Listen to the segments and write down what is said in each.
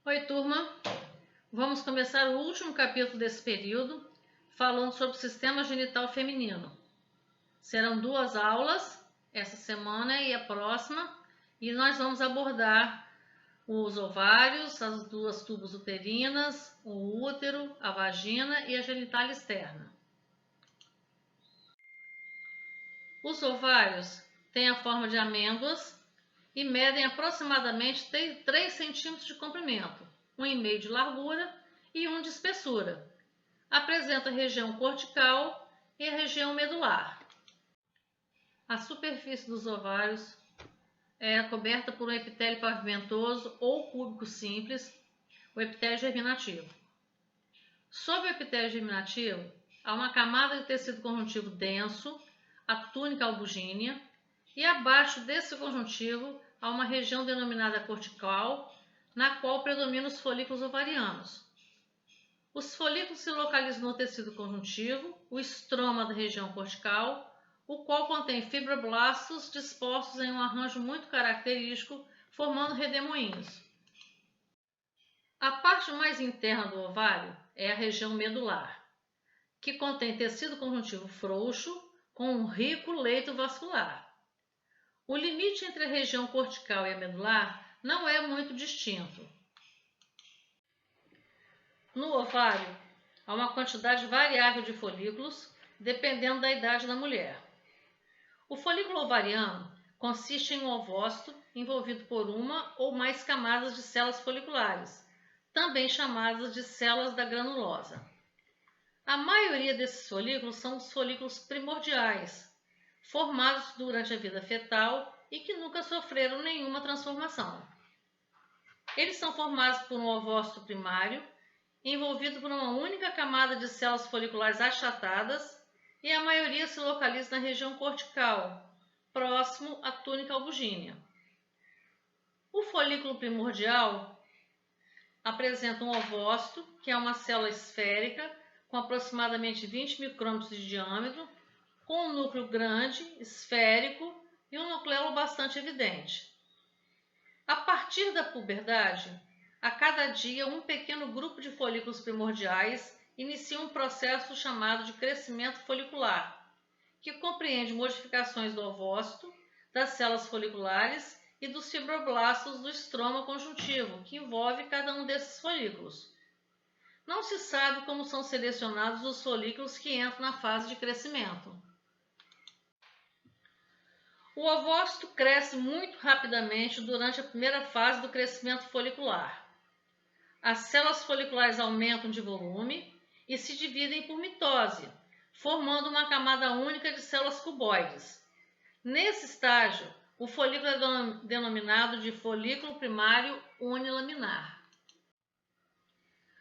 Oi, turma! Vamos começar o último capítulo desse período, falando sobre o sistema genital feminino. Serão 2 aulas, essa semana e a próxima, e nós vamos abordar os ovários, as 2 tubos uterinas, o útero, a vagina e a genitália externa. Os ovários têm a forma de amêndoas e medem aproximadamente 3 centímetros de comprimento, 1,5 de largura e 1 de espessura. Apresenta a região cortical e a região medular. A superfície dos ovários é coberta por um epitélio pavimentoso ou cúbico simples, o epitélio germinativo. Sob o epitélio germinativo, há uma camada de tecido conjuntivo denso, a túnica albugínea, e abaixo desse conjuntivo há uma região denominada cortical, na qual predominam os folículos ovarianos. Os folículos se localizam no tecido conjuntivo, o estroma da região cortical, o qual contém fibroblastos dispostos em um arranjo muito característico, formando redemoinhos. A parte mais interna do ovário é a região medular, que contém tecido conjuntivo frouxo com um rico leito vascular. O limite entre a região cortical e a medular não é muito distinto. No ovário, há uma quantidade variável de folículos, dependendo da idade da mulher. O folículo ovariano consiste em um ovócito envolvido por uma ou mais camadas de células foliculares, também chamadas de células da granulosa. A maioria desses folículos são os folículos primordiais, formados durante a vida fetal e que nunca sofreram nenhuma transformação. Eles são formados por um ovócito primário, envolvido por uma única camada de células foliculares achatadas, e a maioria se localiza na região cortical, próximo à túnica albugínea. O folículo primordial apresenta um ovócito, que é uma célula esférica com aproximadamente 20 micrômetros de diâmetro, com um núcleo grande, esférico e um nucleolo bastante evidente. A partir da puberdade, a cada dia um pequeno grupo de folículos primordiais inicia um processo chamado de crescimento folicular, que compreende modificações do ovócito, das células foliculares e dos fibroblastos do estroma conjuntivo, que envolve cada um desses folículos. Não se sabe como são selecionados os folículos que entram na fase de crescimento. O ovócito cresce muito rapidamente durante a primeira fase do crescimento folicular. As células foliculares aumentam de volume e se dividem por mitose, formando uma camada única de células cuboides. Nesse estágio, o folículo é denominado de folículo primário unilaminar.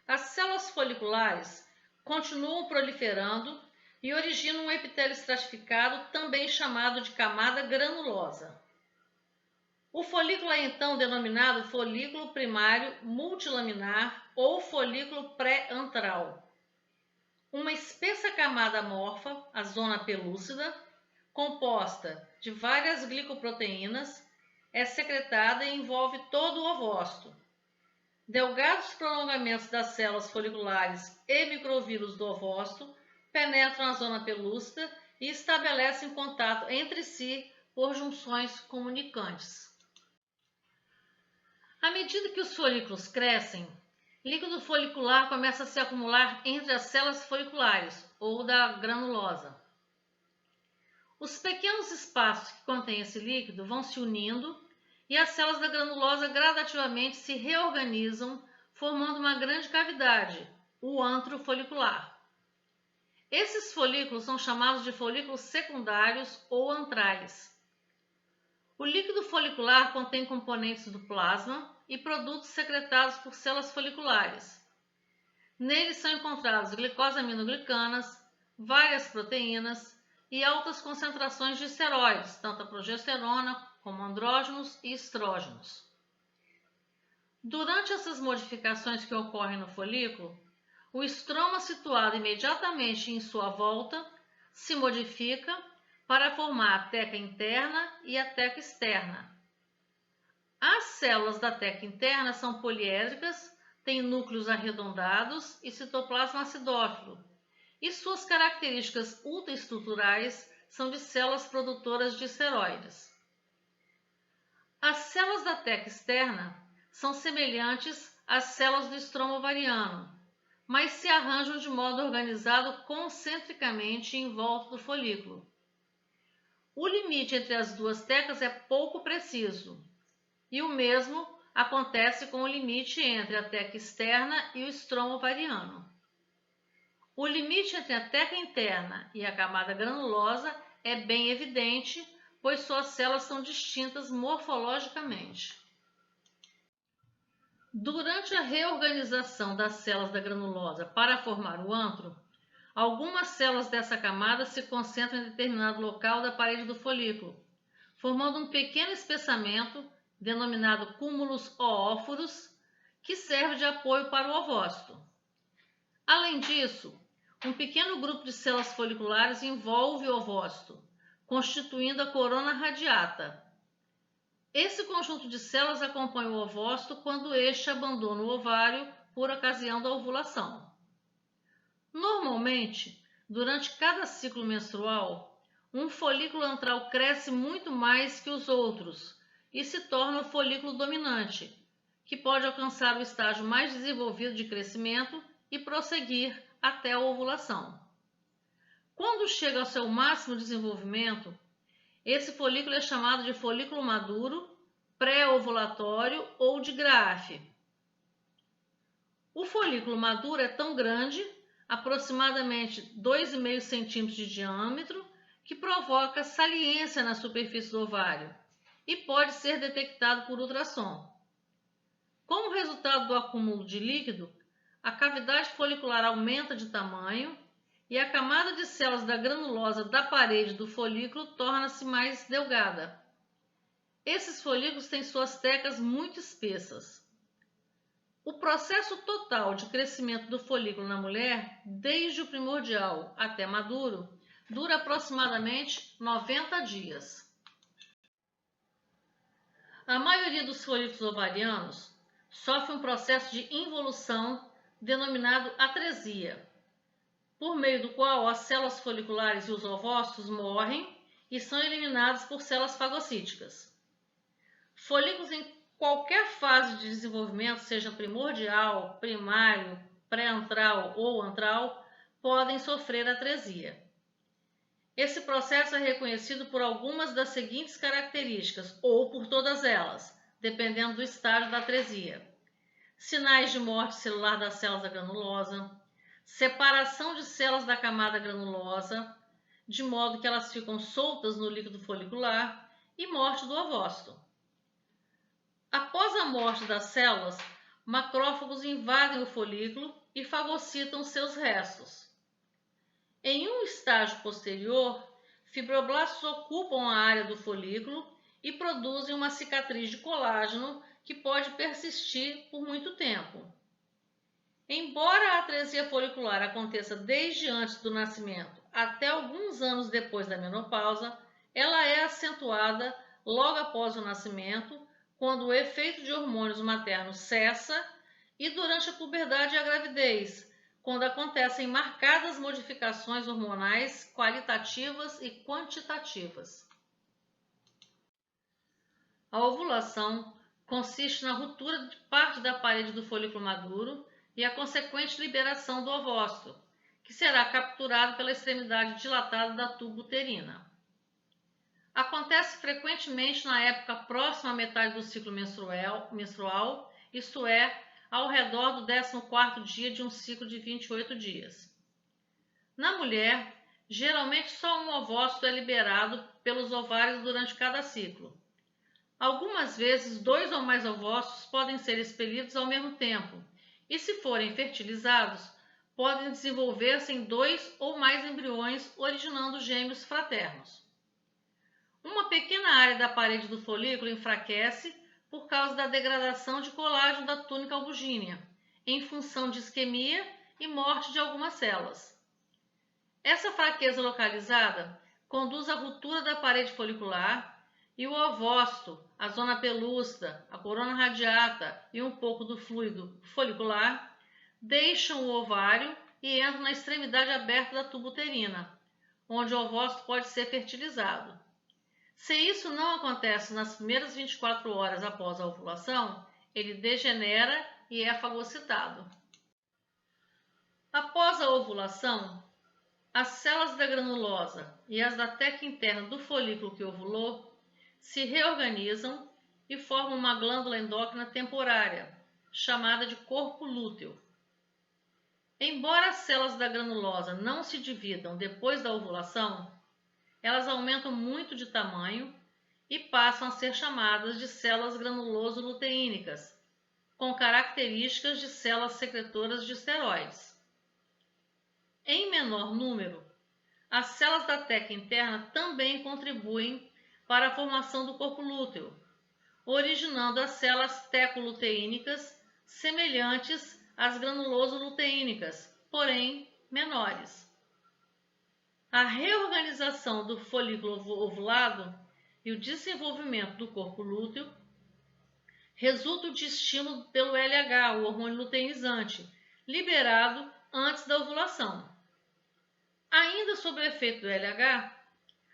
As células foliculares continuam proliferando e originam um epitélio estratificado, também chamado de camada granulosa. O folículo é então denominado folículo primário multilaminar ou folículo pré-antral. Uma espessa camada amorfa, a zona pelúcida, composta de várias glicoproteínas, é secretada e envolve todo o ovócito. Delgados prolongamentos das células foliculares e microvírus do ovócito penetram a zona pelúcida e estabelecem contato entre si por junções comunicantes. À medida que os folículos crescem, líquido folicular começa a se acumular entre as células foliculares, ou da granulosa. Os pequenos espaços que contêm esse líquido vão se unindo e as células da granulosa gradativamente se reorganizam, formando uma grande cavidade, o antro folicular. Esses folículos são chamados de folículos secundários ou antrais. O líquido folicular contém componentes do plasma e produtos secretados por células foliculares. Neles são encontrados glicosaminoglicanas, várias proteínas e altas concentrações de esteroides, tanto a progesterona como andrógenos e estrógenos. Durante essas modificações que ocorrem no folículo, o estroma situado imediatamente em sua volta se modifica para formar a teca interna e a teca externa. As células da teca interna são poliédricas, têm núcleos arredondados e citoplasma acidófilo, e suas características ultraestruturais são de células produtoras de esteroides. As células da teca externa são semelhantes às células do estroma ovariano, mas se arranjam de modo organizado concentricamente em volta do folículo. O limite entre as duas tecas é pouco preciso, e o mesmo acontece com o limite entre a teca externa e o estroma ovariano. O limite entre a teca interna e a camada granulosa é bem evidente, pois suas células são distintas morfologicamente. Durante a reorganização das células da granulosa para formar o antro, algumas células dessa camada se concentram em determinado local da parede do folículo, formando um pequeno espessamento, denominado cúmulos oóforos, que serve de apoio para o ovócito. Além disso, um pequeno grupo de células foliculares envolve o ovócito, constituindo a corona radiata. Esse conjunto de células acompanha o ovócito quando este abandona o ovário por ocasião da ovulação. Normalmente, durante cada ciclo menstrual, um folículo antral cresce muito mais que os outros e se torna o folículo dominante, que pode alcançar o estágio mais desenvolvido de crescimento e prosseguir até a ovulação. Quando chega ao seu máximo desenvolvimento, esse folículo é chamado de folículo maduro, pré-ovulatório ou de Graafi. O folículo maduro é tão grande, aproximadamente 2,5 centímetros de diâmetro, que provoca saliência na superfície do ovário e pode ser detectado por ultrassom. Como resultado do acúmulo de líquido, a cavidade folicular aumenta de tamanho e a camada de células da granulosa da parede do folículo torna-se mais delgada. Esses folículos têm suas tecas muito espessas. O processo total de crescimento do folículo na mulher, desde o primordial até maduro, dura aproximadamente 90 dias. A maioria dos folículos ovarianos sofre um processo de involução denominado atresia, por meio do qual as células foliculares e os ovócitos morrem e são eliminados por células fagocíticas. Folículos em qualquer fase de desenvolvimento, seja primordial, primário, pré-antral ou antral, podem sofrer atresia. Esse processo é reconhecido por algumas das seguintes características, ou por todas elas, dependendo do estágio da atresia: sinais de morte celular das células da granulosa, separação de células da camada granulosa, de modo que elas ficam soltas no líquido folicular, e morte do ovócito. Após a morte das células, macrófagos invadem o folículo e fagocitam seus restos. Em um estágio posterior, fibroblastos ocupam a área do folículo e produzem uma cicatriz de colágeno que pode persistir por muito tempo. Embora a atresia folicular aconteça desde antes do nascimento até alguns anos depois da menopausa, ela é acentuada logo após o nascimento, quando o efeito de hormônios maternos cessa, e durante a puberdade e a gravidez, quando acontecem marcadas modificações hormonais qualitativas e quantitativas. A ovulação consiste na ruptura de parte da parede do folículo maduro e a consequente liberação do ovócito, que será capturado pela extremidade dilatada da tuba uterina. Acontece frequentemente na época próxima à metade do ciclo menstrual, isto é, ao redor do 14º dia de um ciclo de 28 dias. Na mulher, geralmente só um ovócito é liberado pelos ovários durante cada ciclo. Algumas vezes, 2 ou mais ovócitos podem ser expelidos ao mesmo tempo, e se forem fertilizados, podem desenvolver-se em 2 ou mais embriões, originando gêmeos fraternos. Uma pequena área da parede do folículo enfraquece por causa da degradação de colágeno da túnica albugínea, em função de isquemia e morte de algumas células. Essa fraqueza localizada conduz à ruptura da parede folicular, e o ovócito, a zona pelúcida, a corona radiata e um pouco do fluido folicular, deixam o ovário e entram na extremidade aberta da tuba uterina, onde o ovócito pode ser fertilizado. Se isso não acontece nas primeiras 24 horas após a ovulação, ele degenera e é fagocitado. Após a ovulação, as células da granulosa e as da teca interna do folículo que ovulou se reorganizam e formam uma glândula endócrina temporária, chamada de corpo lúteo. Embora as células da granulosa não se dividam depois da ovulação, elas aumentam muito de tamanho e passam a ser chamadas de células granuloso-luteínicas, com características de células secretoras de esteroides. Em menor número, as células da teca interna também contribuem para a formação do corpo lúteo, originando as células tecoluteínicas semelhantes às granuloso-luteínicas, porém menores. A reorganização do folículo ovulado e o desenvolvimento do corpo lúteo resultam de estímulo pelo LH, o hormônio luteinizante, liberado antes da ovulação. Ainda sob o efeito do LH,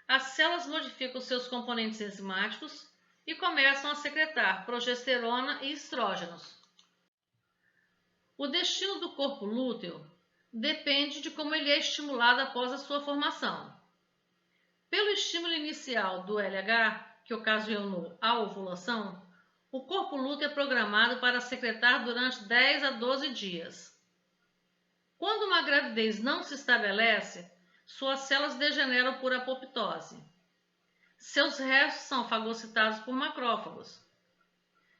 as células modificam seus componentes enzimáticos e começam a secretar progesterona e estrógenos. O destino do corpo lúteo depende de como ele é estimulado após a sua formação. Pelo estímulo inicial do LH, que ocasionou a ovulação, o corpo lúteo é programado para secretar durante 10 a 12 dias. Quando uma gravidez não se estabelece, suas células degeneram por apoptose. Seus restos são fagocitados por macrófagos.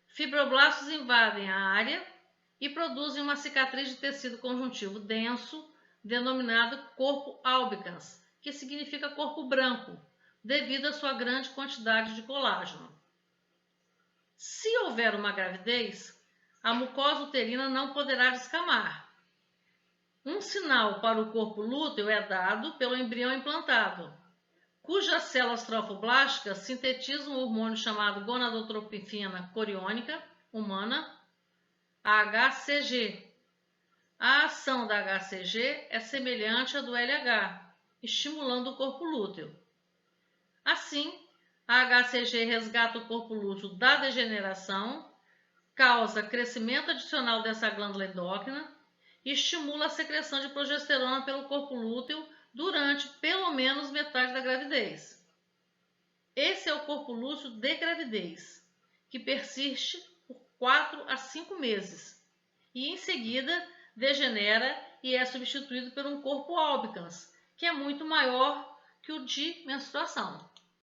Fibroblastos invadem a área e produzem uma cicatriz de tecido conjuntivo denso, denominado corpo albicans, que significa corpo branco, devido à sua grande quantidade de colágeno. Se houver uma gravidez, a mucosa uterina não poderá descamar. Um sinal para o corpo lúteo é dado pelo embrião implantado, cujas células trofoblásticas sintetizam um hormônio chamado gonadotropina coriônica humana, a HCG. A ação da HCG é semelhante à do LH, estimulando o corpo lúteo. Assim, a HCG resgata o corpo lúteo da degeneração, causa crescimento adicional dessa glândula endócrina e estimula a secreção de progesterona pelo corpo lúteo durante pelo menos metade da gravidez. Esse é o corpo lúteo de gravidez, que persiste por 4 a 5 meses e em seguida degenera e é substituído por um corpo albicans, que é muito maior que o de menstruação.